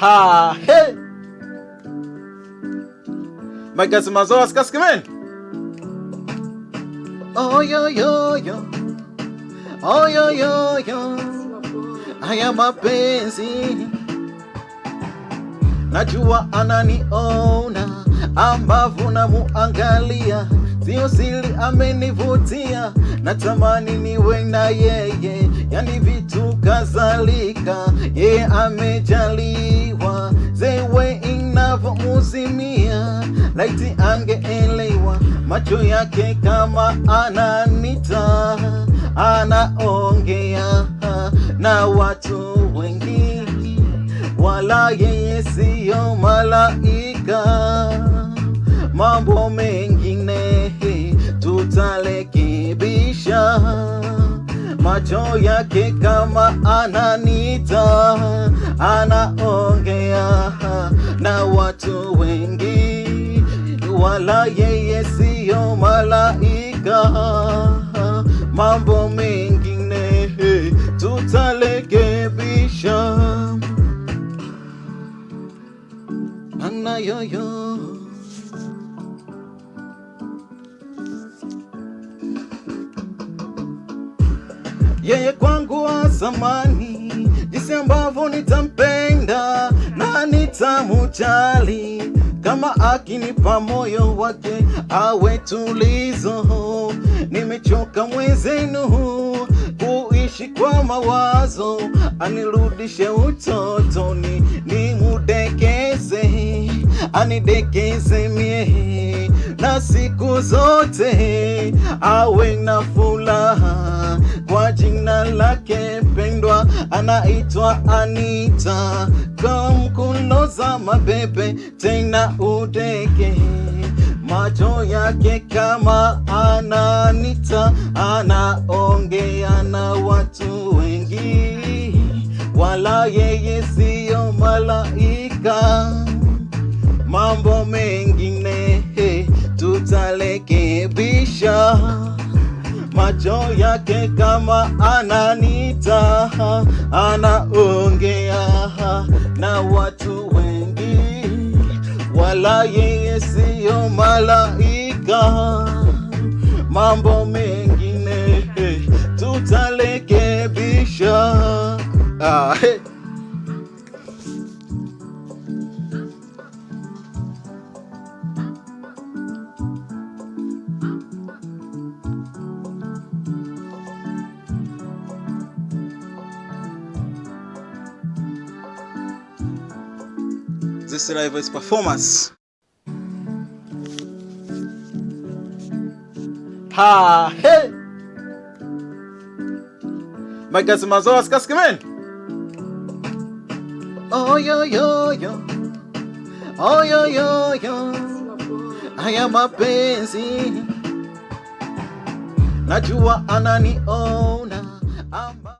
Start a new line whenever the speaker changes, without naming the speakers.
Ha, hey. Magazi mazoa skaskimen. Oh yo yo yo. Oh yo yo yo. Haya mapenzi. Najua ananiona ambavyo namuangalia, sio siri amenivutia, natamani niwe na yeye, yani vitu kadhalika. Yeye amejaliwa zewe inavyomuzimia, laiti angeelewa macho yake kama ananita, anaongea na watu wengi, wala yeye siyo malaika. Mambo mengine tutalekebisha, macho yake kama ananita, anaongea na watu wengi, wala yeye siyo malaika. Mambo mengine tutalekebisha. Ana yoyo yeye kwangu wa zamani, jinsi ambavyo nitampenda na nitamujali, kama akinipa moyo wake awe tulizo. Nimechoka mwezenu kuishi kwa mawazo, anirudishe utotoni, nimudekeze, anidekeze mie, na siku zote awe na furaha. Kwa jina lake pendwa anaitwa Anita, kamkuloza mabebe tena udeke, macho yake kama ananita, anaongea na watu wengi, wala yeye siyo malaika. Mambo mengine tutalekebisha, macho yake kama ananita, anaongea na watu wengi, wala yeye siyo malaika. Mambo mengine tutalekebisha. Hey. This live is performance. Ha, hey. Magazi mazoa skaskimen. Oh yo yo yo. Oh yo yo yo. Haya mapenzi. Najua ananiona.